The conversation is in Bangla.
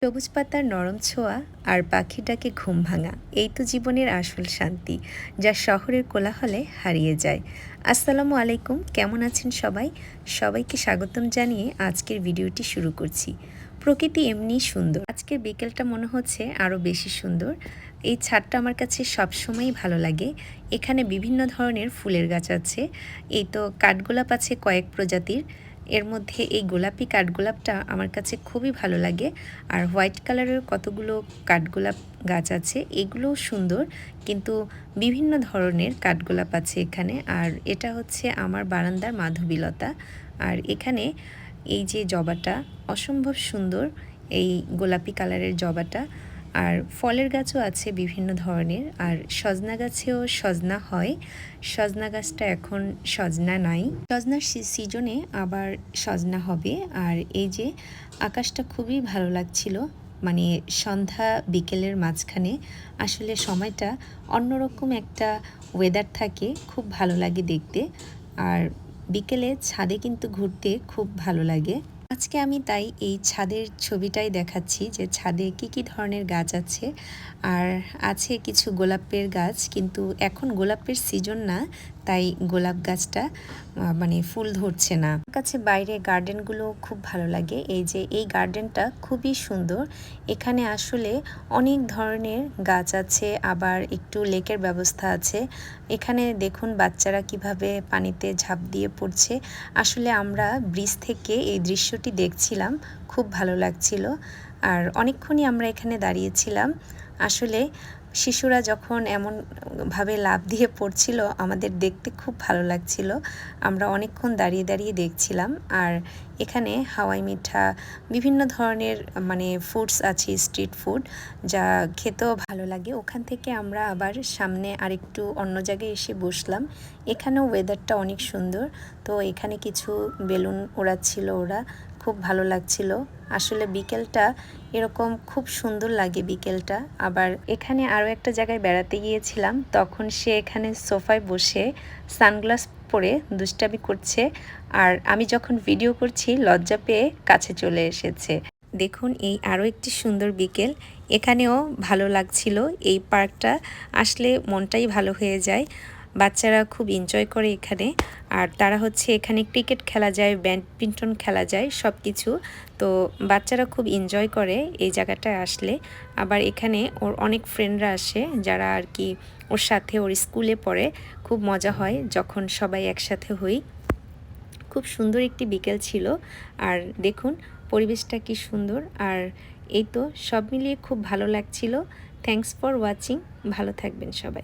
সবুজ পাতার নরম ছোঁয়া আর পাখির ডাকে ঘুম ভাঙা, এই তো জীবনের আসল শান্তি, যা শহরের কোলাহলে হারিয়ে যায়। আসসালামু আলাইকুম, কেমন আছেন সবাই? সবাইকে স্বাগতম জানিয়ে আজকের ভিডিওটি শুরু করছি। প্রকৃতি এমনিই সুন্দর, আজকের বিকেলটা মনে হচ্ছে আরও বেশি সুন্দর। এই ছাদটা আমার কাছে সবসময়ই ভালো লাগে। এখানে বিভিন্ন ধরনের ফুলের গাছ আছে। এই তো কাঠগোলাপ আছে কয়েক প্রজাতির, এর মধ্যে এই গোলাপি কাঠগোলাপটা আমার কাছে খুবই ভালো লাগে। আর হোয়াইট কালারের কতগুলো কাঠগোলাপ গাছ আছে, এগুলোও সুন্দর, কিন্তু বিভিন্ন ধরনের কাঠগোলাপ আছে এখানে। আর এটা হচ্ছে আমার বারান্দার মাধবীলতা। আর এখানে এই যে জবাটা অসম্ভব সুন্দর, এই গোলাপি কালারের জবাটা। আর ফলের গাছও আছে বিভিন্ন ধরনের, আর সজনা গাছেও সজনা হয়। সজনা গাছটা এখন সজনা নাই, সজনার সিজনে আবার সজনা হবে। আর এই যে আকাশটা খুবই ভালো লাগছিল, মানে সন্ধ্যা বিকেলের মাঝখানে আসলে সময়টা অন্যরকম একটা ওয়েদার থাকে, খুব ভালো লাগে দেখতে। আর বিকেলে ছাদে কিন্তু ঘুরতে খুব ভালো লাগে। আজকে আমি তাই এই ছাদের ছবিটাই দেখাচ্ছি যে ছাদে কি কি ধরনের গাছ আছে। আর আছে কিছু গোলাপের গাছ, কিন্তু এখন গোলাপের সিজন না, তাই গোলাপ গাছটা মানে ফুল ধরছে না। আমার কাছে বাইরে গার্ডেনগুলো খুব ভালো লাগে। এই যে এই গার্ডেনটা খুবই সুন্দর, এখানে আসলে অনেক ধরনের গাছ আছে, আবার একটু লেকের ব্যবস্থা আছে। এখানে দেখুন বাচ্চারা কিভাবে পানিতে ঝাঁপ দিয়ে পড়ছে। আসলে আমরা ব্রিজ থেকে এই দৃশ্যটি দেখছিলাম, খুব ভালো লাগছিল। আর অনেকক্ষণই আমরা এখানে দাঁড়িয়েছিলাম। আসলে শিশুরা যখন এমনভাবে লাফ দিয়ে পড়ছিল, আমাদের দেখতে খুব ভালো লাগছিল। আমরা অনেকক্ষণ দাঁড়িয়ে দাঁড়িয়ে দেখছিলাম। আর এখানে হাওয়াই মিঠা বিভিন্ন ধরনের মানে ফুডস আছে, স্ট্রিট ফুড, যা খেতেও ভালো লাগে। ওখান থেকে আমরা আবার সামনে আরেকটু অন্য জায়গায় এসে বসলাম। এখানেও ওয়েদারটা অনেক সুন্দর, তো এখানে কিছু বেলুন ওড়াচ্ছিল ওরা, খুব ভালো লাগছিল। আসলে বিকেলটা এরকম খুব সুন্দর লাগে বিকেলটা। আবার এখানে আরও একটা জায়গায় বেড়াতে গিয়েছিলাম, তখন সে এখানে সোফায় বসে সানগ্লাস পরে দুষ্টামি করছে। আর আমি যখন ভিডিও করছি লজ্জা পেয়ে কাছে চলে এসেছে। দেখুন এই আরও একটি সুন্দর বিকেল, এখানেও ভালো লাগছিল। এই পার্কটা আসলে মনটাই ভালো হয়ে যায়, বাচ্চারা খুব এনজয় করে এখানে। আর তারা হচ্ছে এখানে ক্রিকেট খেলা যায়, ব্যাডমিন্টন খেলা যায়, সব কিছু। তো বাচ্চারা খুব এনজয় করে এই জায়গাটায় আসলে। আবার এখানে ওর অনেক ফ্রেন্ডরা আসে, যারা আর কি ওর সাথে ওর স্কুলে পড়ে। খুব মজা হয় যখন সবাই একসাথে হই। খুব সুন্দর একটি বিকেল ছিল। আর দেখুন পরিবেশটা কি সুন্দর। আর এই তো সব মিলিয়ে খুব ভালো লাগছিল। থ্যাঙ্কস ফর ওয়াচিং, ভালো থাকবেন সবাই।